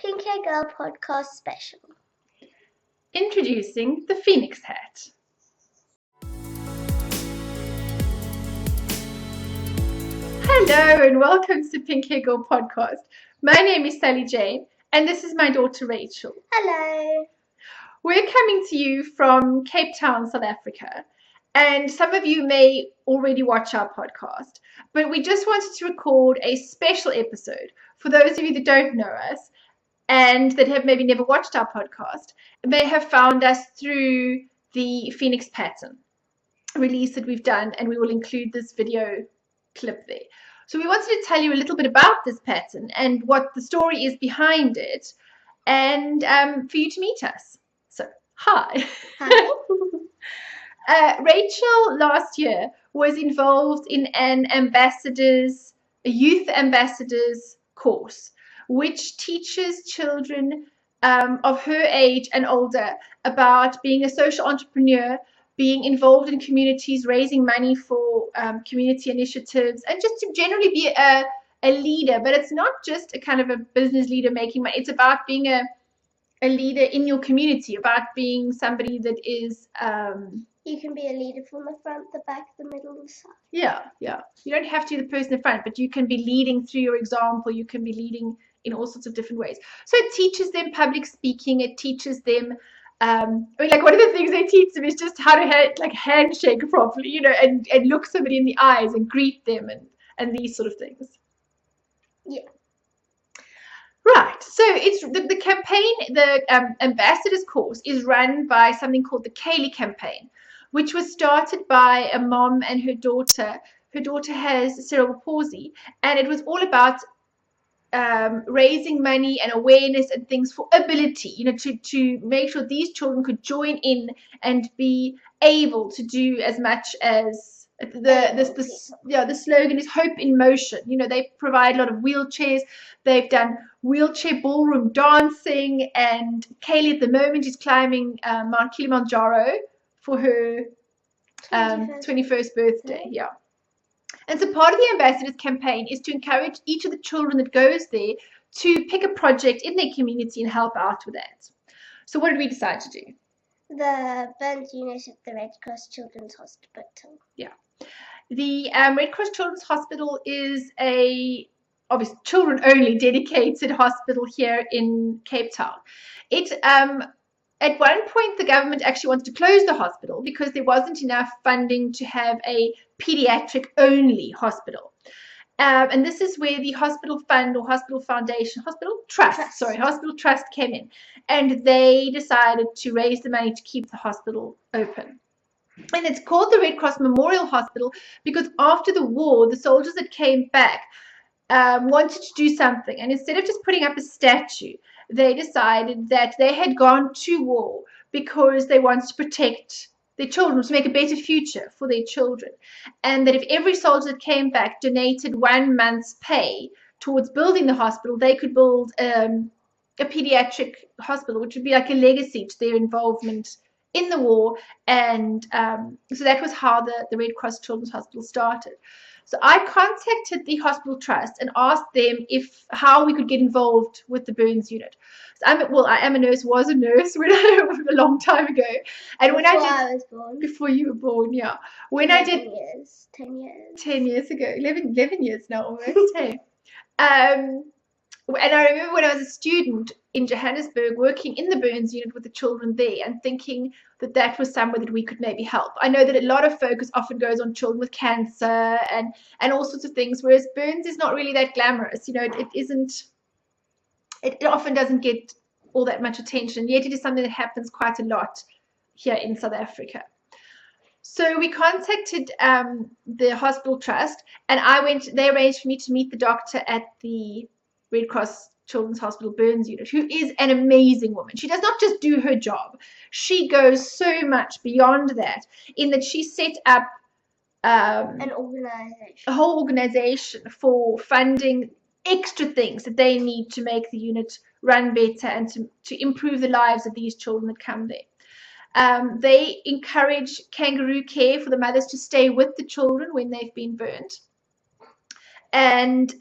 Pink Hair Girl podcast special. Introducing the Phoenix hat. Hello and welcome to the Pink Hair Girl podcast. My name is Sally Jane and this is my daughter Rachel. Hello. We're coming to you from Cape Town, South Africa. And some of you may already watch our podcast, but we just wanted to record a special episode for those of you that don't know us and that have maybe never watched our podcast, may have found us through the Phoenix Pattern release that we've done, and we will include this video clip there. So we wanted to tell you a little bit about this pattern and what the story is behind it, and for you to meet us. So, hi. Hi. Rachel last year was involved in a youth ambassadors course, which teaches children of her age and older about being a social entrepreneur, being involved in communities, raising money for community initiatives, and just to generally be a leader. But it's not just a kind of a business leader making money. It's about being a leader in your community, about being somebody that is... You can be a leader from the front, the back, the middle, the side. Yeah. You don't have to be the person in front, but you can be leading through your example. You can be leading in all sorts of different ways. So it teaches them public speaking. It teaches them, one of the things they teach them is just how to handshake properly, and look somebody in the eyes and greet them and these sort of things. Yeah. Right. So it's the campaign, the ambassadors course is run by something called the Kaylee campaign, which was started by a mom and her daughter. Her daughter has cerebral palsy, and it was all about raising money and awareness and things for ability, to make sure these children could join in and be able to do as much as the slogan is hope in motion. They provide a lot of wheelchairs. They've done wheelchair ballroom dancing, and Kaylee at the moment is climbing Mount Kilimanjaro for her 21st birthday. Yeah. And so part of the ambassadors campaign is to encourage each of the children that goes there to pick a project in their community and help out with that. So what did we decide to do? The burns unit at the Red Cross Children's Hospital. Yeah. The Red Cross Children's Hospital is obviously children only dedicated hospital here in Cape Town. It at one point the government actually wanted to close the hospital because there wasn't enough funding to have a pediatric only hospital. And this is where the hospital fund or hospital trust came in, and they decided to raise the money to keep the hospital open. And it's called the Red Cross Memorial Hospital because after the war, the soldiers that came back wanted to do something. And instead of just putting up a statue, they decided that they had gone to war because they wanted to protect their children, to make a better future for their children. And that if every soldier that came back donated 1 month's pay towards building the hospital, they could build a pediatric hospital, which would be like a legacy to their involvement in the war. And so that was how the Red Cross Children's Hospital started. So I contacted the hospital trust and asked them how we could get involved with the burns unit. So I am a nurse, was a nurse a long time ago. And I was born. Before you were born, yeah. 10 years. 10 years ago. 11 years now almost, hey. And I remember when I was a student in Johannesburg working in the burns unit with the children there and thinking that was somewhere that we could maybe help. I know that a lot of focus often goes on children with cancer and all sorts of things, whereas burns is not really that glamorous. It often doesn't get all that much attention, yet it is something that happens quite a lot here in South Africa. So we contacted the hospital trust, and they arranged for me to meet the doctor at the Red Cross Children's Hospital burns unit, who is an amazing woman. She does not just do her job. She goes so much beyond that, in that she set up an organization, a whole organization for funding extra things that they need to make the unit run better and to improve the lives of these children that come there. They encourage kangaroo care for the mothers to stay with the children when they've been burnt. And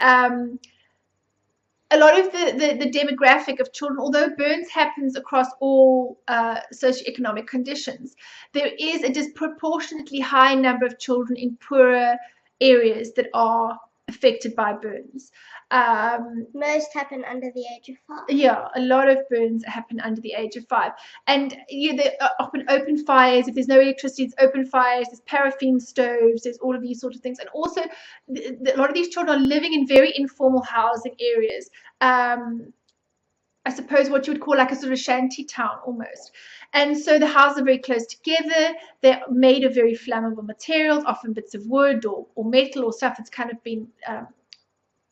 a lot of the demographic of children, although burns happens across all socioeconomic conditions, there is a disproportionately high number of children in poorer areas that are affected by burns. Most happen under the age of 5. Yeah, a lot of burns happen under the age of 5. And there are often open fires. If there's no electricity, it's open fires. There's paraffin stoves. There's all of these sort of things. And also, a lot of these children are living in very informal housing areas. I suppose what you would call like a sort of shanty town almost. And so the houses are very close together. They're made of very flammable materials, often bits of wood or metal or stuff that's kind of been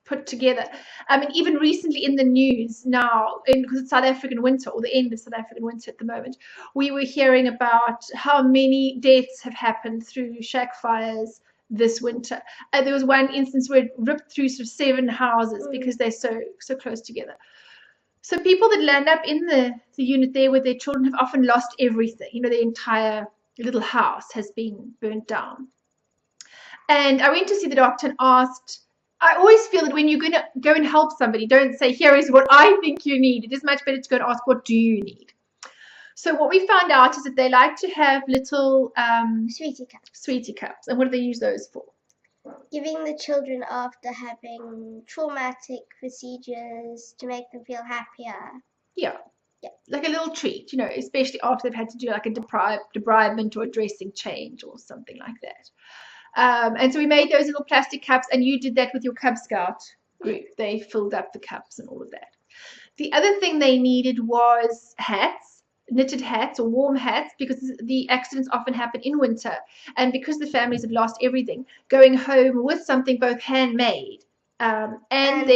put together. And even recently in the news now, because it's South African winter, or the end of South African winter at the moment, we were hearing about how many deaths have happened through shack fires this winter. There was one instance where it ripped through sort of 7 houses because they're so close together. So people that land up in the unit there with their children have often lost everything. You know, their entire little house has been burnt down. And I went to see the doctor and asked, I always feel that when you're going to go and help somebody, don't say, here is what I think you need. It is much better to go and ask, what do you need? So what we found out is that they like to have little Sweetie cups. Sweetie cups. And what do they use those for? Giving the children after having traumatic procedures to make them feel happier. Yeah. Like a little treat, you know, especially after they've had to do like a debridement or a dressing change or something like that. And so we made those little plastic cups, and you did that with your Cub Scout group. They filled up the cups and all of that. The other thing they needed was hats, knitted hats or warm hats, because the accidents often happen in winter. And because the families have lost everything, going home with something both handmade and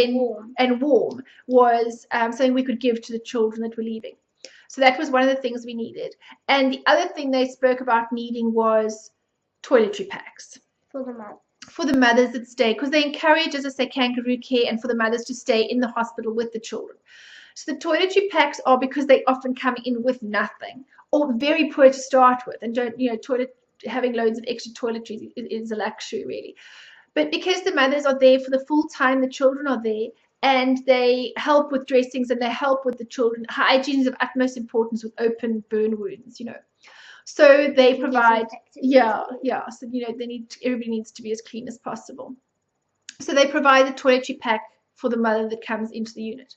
warm was something we could give to the children that were leaving. So that was one of the things we needed. And the other thing they spoke about needing was toiletry packs. For the mothers that stay, because they encourage, as I say, kangaroo care, and for the mothers to stay in the hospital with the children. So the toiletry packs are because they often come in with nothing, or very poor to start with, and don't, you know, having loads of extra toiletries is a luxury really. But because the mothers are there for the full time, the children are there, and they help with dressings and they help with the children. Hygiene is of utmost importance with open burn wounds, you know. So they provide, So, you know, everybody needs to be as clean as possible. So they provide the toiletry pack for the mother that comes into the unit.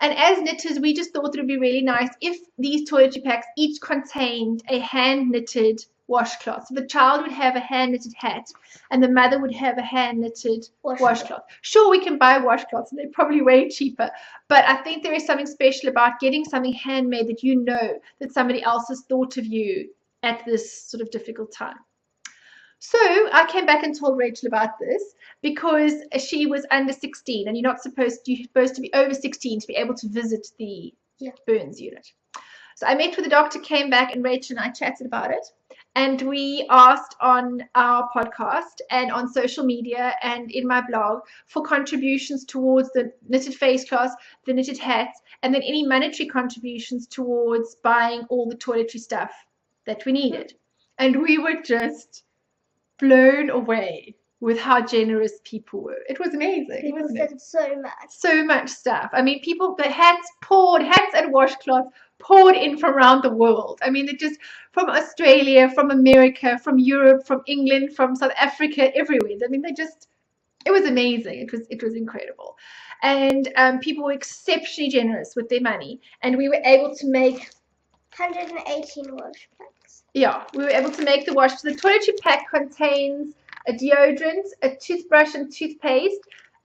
And as knitters, we just thought it would be really nice if these toiletry packs each contained a hand-knitted washcloth. So the child would have a hand-knitted hat, and the mother would have a hand-knitted washcloth. Sure, we can buy washcloths, and they're probably way cheaper, but I think there is something special about getting something handmade that you know that somebody else has thought of you at this sort of difficult time. So I came back and told Rachel about this because she was under 16, and you're supposed to be over 16 to be able to visit the burns unit. So I met with the doctor, came back, and Rachel and I chatted about it. And we asked on our podcast and on social media and in my blog for contributions towards the knitted face cloths, the knitted hats, and then any monetary contributions towards buying all the toiletry stuff that we needed. And we were just blown away with how generous people were. It was amazing. People sent so much. So much stuff. I mean, the hats and washcloths poured in from around the world. I mean, just from Australia, from America, from Europe, from England, from South Africa, everywhere. I mean, it was amazing. It was incredible. And people were exceptionally generous with their money. And we were able to make 118 wash packs. Yeah, we were able to make the wash. So the toiletry pack contains a deodorant, a toothbrush and toothpaste,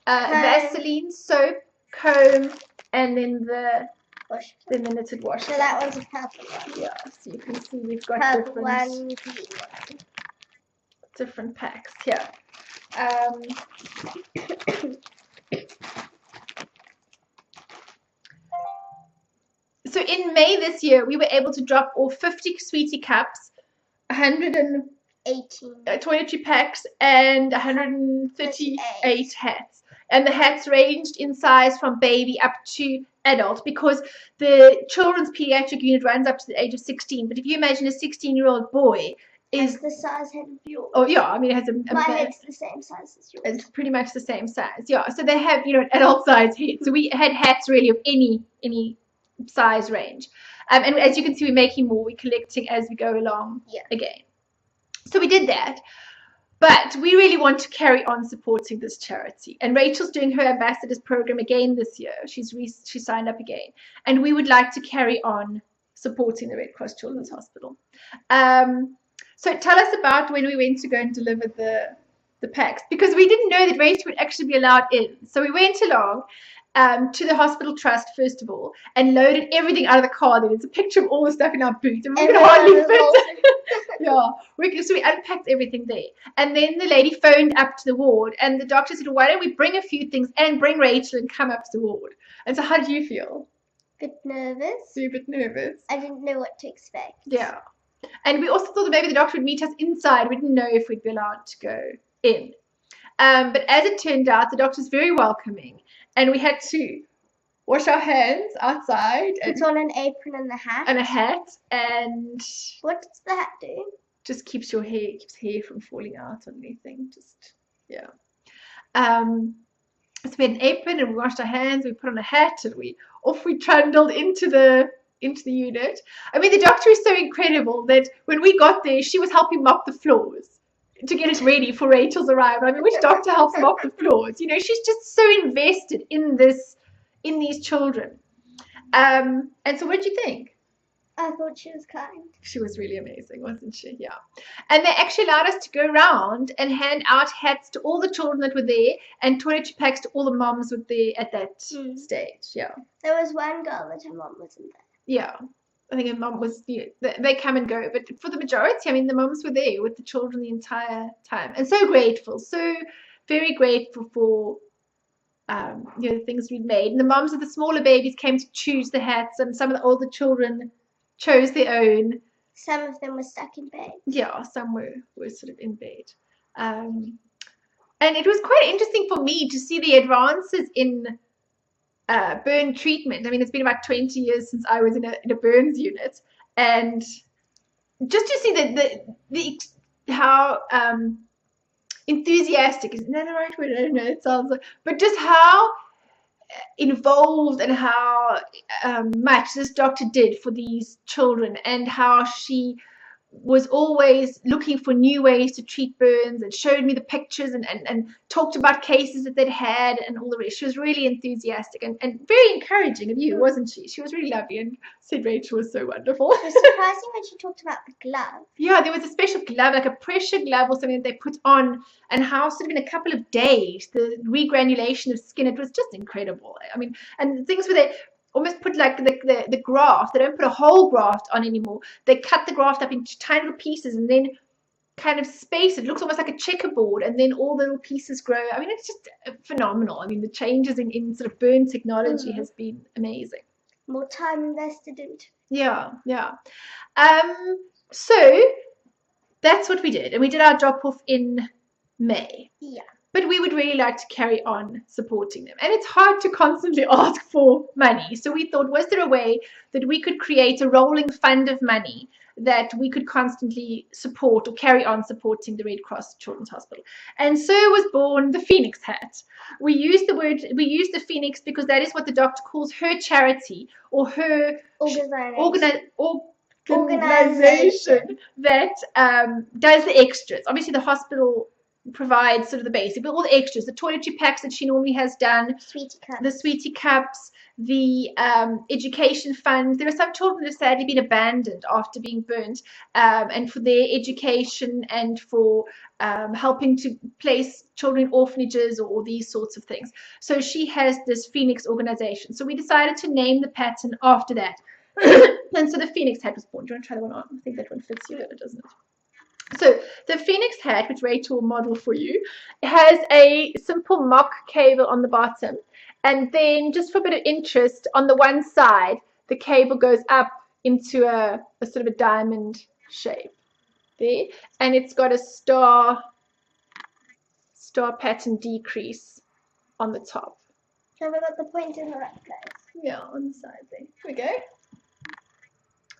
Vaseline, soap, comb, and then the knitted wash. So that one's a purple one. Yeah, so you can see we've got purple one, green one. Different packs here. So in May this year, we were able to drop off 50 Sweetie cups, 118 toiletry packs, and 138 hats. And the hats ranged in size from baby up to adult, because the children's pediatric unit runs up to the age of 16. But if you imagine a 16-year-old boy is the size head of yours. Oh yeah, I mean it has My head's the same size as yours. It's pretty much the same size. Yeah, so they have, you know, adult size hats. So we had hats really of any size range. And as you can see, we're making more. We're collecting as we go along again. So we did that. But we really want to carry on supporting this charity. And Rachel's doing her ambassadors program again this year. She signed up again. And we would like to carry on supporting the Red Cross Children's Hospital. So tell us about when we went to go and deliver the packs, because we didn't know that Rachel would actually be allowed in. So we went along to the hospital trust first of all and loaded everything out of the car. There's a picture of all the stuff in our boots, and we could hardly fit. So we unpacked everything there, and then the lady phoned up to the ward, and the doctor said, "Why don't we bring a few things and bring Rachel and come up to the ward?" And so, how did you feel? Bit nervous. So you're a bit nervous. I didn't know what to expect. Yeah, and we also thought that maybe the doctor would meet us inside. We didn't know if we'd be allowed to go in. But as it turned out, the doctor's very welcoming, and we had to wash our hands outside. Put on an apron and a hat. And what does the hat do? Just keeps hair from falling out on anything. So we had an apron and we washed our hands. We put on a hat and we trundled into the unit. I mean, the doctor is so incredible that when we got there, she was helping mop the floors to get us ready for Rachel's arrival. I mean, which doctor helps mop the floors? You know, she's just so invested in these children. And so what did you think? I thought she was kind. She was really amazing, wasn't she? Yeah. And they actually allowed us to go around and hand out hats to all the children that were there and toiletry packs to all the moms were there at that stage. Yeah. There was one girl that her mom wasn't there. Yeah. I think her mom was, they come and go. But for the majority, I mean, the moms were there with the children the entire time. And so grateful, so very grateful for the things we'd made. And the moms of the smaller babies came to choose the hats, and some of the older children chose their own. Some of them were stuck in bed. Yeah, some were sort of in bed. And it was quite interesting for me to see the advances in burn treatment. I mean, it's been about 20 years since I was in a burns unit, and just to see how enthusiastic, isn't that the right word? I don't know, it sounds like, but just how involved and how much this doctor did for these children, and how she was always looking for new ways to treat burns and showed me the pictures and talked about cases that they'd had and all the rest. She was really enthusiastic and very encouraging of you, wasn't she? She was really lovely and said Rachel was so wonderful. It was surprising when she talked about the glove. Yeah, there was a special glove, like a pressure glove or something that they put on, and how sort of in a couple of days, the regranulation of skin, it was just incredible. I mean, and things where they almost put like the graft, they don't put a whole graft on anymore. They cut the graft up into tiny little pieces and then kind of space it. It looks almost like a checkerboard, and then all the little pieces grow. I mean, it's just phenomenal. I mean, the changes in sort of burn technology has been amazing. More time invested into. Yeah. So that's what we did, and we did our drop off in May. Yeah. But we would really like to carry on supporting them. And it's hard to constantly ask for money. So we thought, was there a way that we could create a rolling fund of money that we could constantly support or carry on supporting the Red Cross Children's Hospital? And so was born the Phoenix hat. We use the Phoenix because that is what the doctor calls her charity, or her organization that does the extras. Obviously, the hospital provides sort of the basic, but all the extras, the toiletry packs that she normally has done, the sweetie cups, the education fund. There are some children that have sadly been abandoned after being burnt, and for their education and for helping to place children in orphanages or these sorts of things. So she has this Phoenix organization. So we decided to name the pattern after that. And so the Phoenix hat was born. Do you want to try that one on? I think that one fits you better, doesn't it? So the Phoenix hat, which Rachel will model for you, has a simple mock cable on the bottom, and then just for a bit of interest, on the one side the cable goes up into a sort of a diamond shape there, and it's got a star pattern decrease on the top. So we got the point in the right place. Yeah, on the side there. Here we go.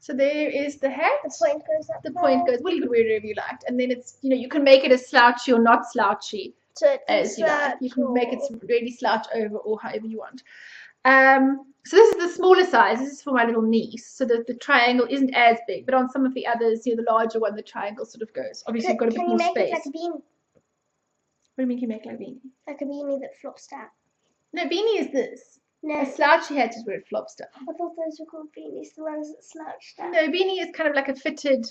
So there is the hat. The point goes up. The point goes, well, you can wear it wherever you liked. And then it's, you can make it as slouchy or not slouchy So it can as you like. You can make it or- really slouch over or however you want. So this is the smaller size. This is for my little niece. So the triangle isn't as big, but on some of the others, the larger one, the triangle sort of goes. Obviously, you've got a bit more space. Can you make it like a beanie? What do you mean can you make like a beanie? Like a beanie that flops down. No, beanie is this. No. A slouchy hat is where it flops down. I thought those were called beanies, the ones that slouch down. No, beanie is kind of like a fitted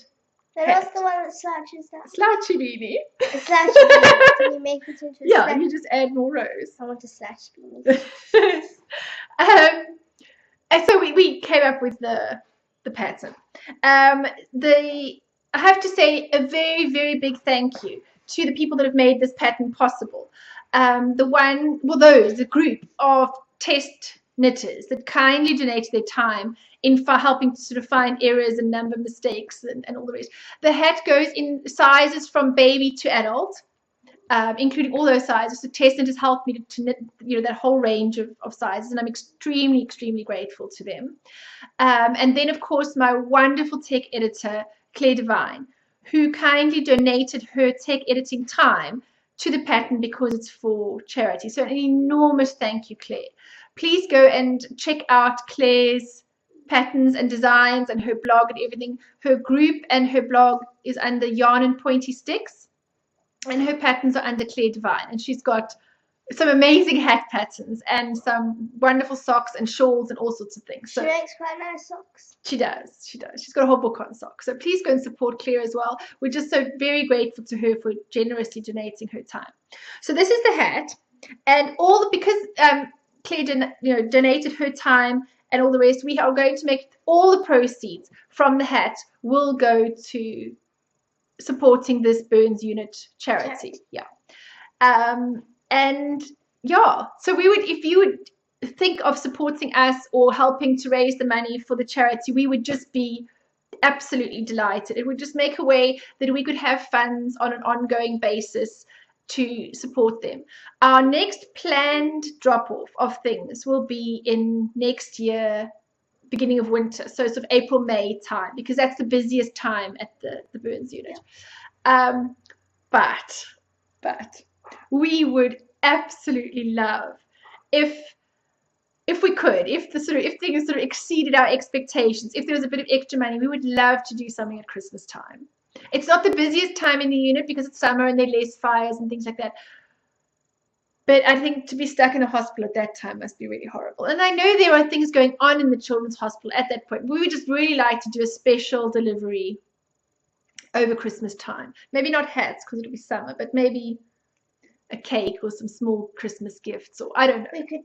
No, that's the one that slouches down. Slouchy beanie. A slouchy beanie. Can you make it into a Yeah, slouch? you just add more rows. I want a slouch beanie. And so we came up with the pattern. I have to say a very, very big thank you to the people that have made this pattern possible. The group of test knitters that kindly donated their time in helping to sort of find errors and number mistakes and all the rest. The hat goes in sizes from baby to adult, including all those sizes. So Test Knit has helped me to knit, that whole range of sizes, and I'm extremely, extremely grateful to them. And then, of course, my wonderful tech editor, Claire Devine, who kindly donated her tech editing time to the pattern because it's for charity. So an enormous thank you, Claire. Please go and check out Claire's patterns and designs and her blog and everything. Her group and her blog is under Yarn and Pointy Sticks, and her patterns are under Claire Devine. And she's got some amazing hat patterns and some wonderful socks and shawls and all sorts of things. So she makes quite nice socks. She does. She's got a whole book on socks. So please go and support Claire as well. We're just so very grateful to her for generously donating her time. So this is the hat, and because Claire donated her time and all the rest, we are going to make all the proceeds from the hat will go to supporting this Burns Unit charity. Yeah. And yeah, so if you would think of supporting us or helping to raise the money for the charity, we would just be absolutely delighted. It would just make a way that we could have funds on an ongoing basis to support them. Our next planned drop-off of things will be in next year, beginning of winter, so sort of April, May time, because that's the busiest time at the Burns Unit. Yeah. But we would absolutely love if things sort of exceeded our expectations, if there was a bit of extra money, we would love to do something at Christmas time. It's not the busiest time in the unit because it's summer and there are less fires and things like that. But I think to be stuck in a hospital at that time must be really horrible. And I know there are things going on in the children's hospital at that point. We would just really like to do a special delivery over Christmas time. Maybe not hats because it'll be summer, but maybe a cake or some small Christmas gifts, or I don't know. We could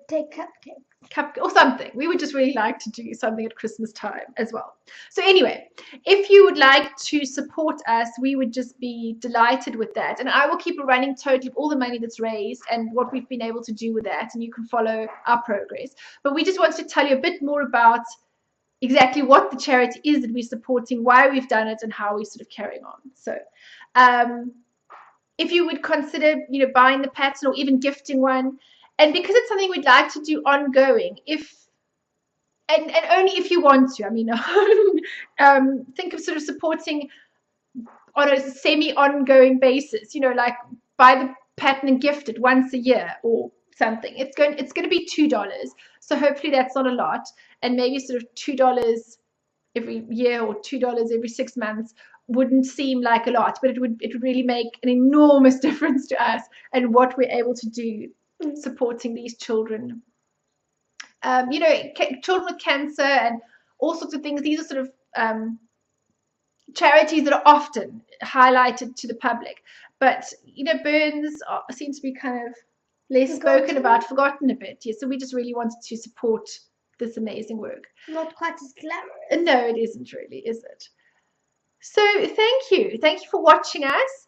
take cupcakes. Or something. We would just really like to do something at Christmas time as well. So anyway, if you would like to support us, we would just be delighted with that. And I will keep a running total of all the money that's raised and what we've been able to do with that, and you can follow our progress. But we just wanted to tell you a bit more about exactly what the charity is that we're supporting, why we've done it, and how we're sort of carrying on. So if you would consider, buying the pattern or even gifting one, and because it's something we'd like to do ongoing, and only if you want to, I mean, think of sort of supporting on a semi-ongoing basis, like buy the pattern and gift it once a year or something. It's going to be $2. So hopefully that's not a lot, and maybe sort of $2 every year or $2 every 6 months wouldn't seem like a lot, but it would really make an enormous difference to us and what we're able to do supporting these children. Children with cancer and all sorts of things. These are sort of charities that are often highlighted to the public, but burns seems to be kind of less spoken about, forgotten a bit. Yeah, so we just really wanted to support this amazing work. Not quite as glamorous. No, it isn't really, is it? So thank you for watching us.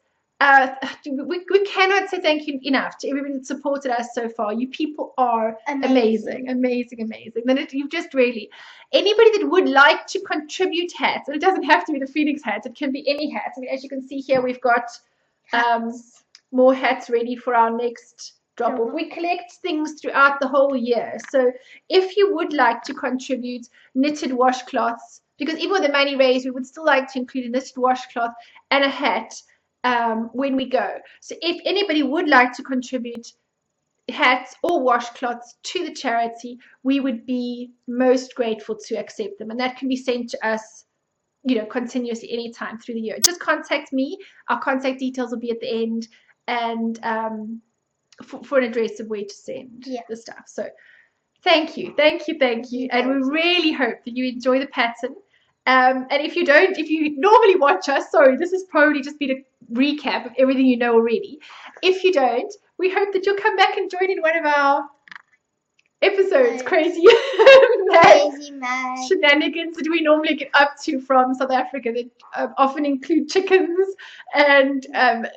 We cannot say thank you enough to everybody that supported us so far. You people are amazing. Then you've just really, anybody that would like to contribute hats, and it doesn't have to be the Phoenix hat, it can be any hat. I mean, as you can see here, we've got more hats ready for our next drop off. We collect things throughout the whole year. So if you would like to contribute knitted washcloths, because even with the money raised, we would still like to include a knitted washcloth and a hat when we go. So if anybody would like to contribute hats or washcloths to the charity, we would be most grateful to accept them. And that can be sent to us, continuously anytime through the year. Just contact me. Our contact details will be at the end, and for an address of where to send the stuff. So thank you. And we really hope that you enjoy the pattern. And if you normally watch us, sorry, this has probably just been a recap of everything you know already. If you don't, we hope that you'll come back and join in one of our episodes. Crazy mad shenanigans that we normally get up to from South Africa that often include chickens and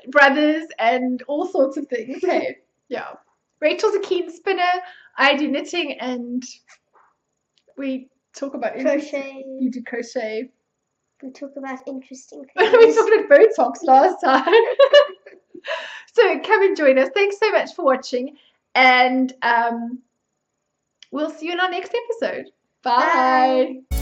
brothers and all sorts of things. Hey, yeah. Rachel's a keen spinner. I do knitting, and we talk about crochet. You do crochet. We talk about interesting things. We talked about Botox last time. So come and join us. Thanks so much for watching, and we'll see you in our next episode. Bye.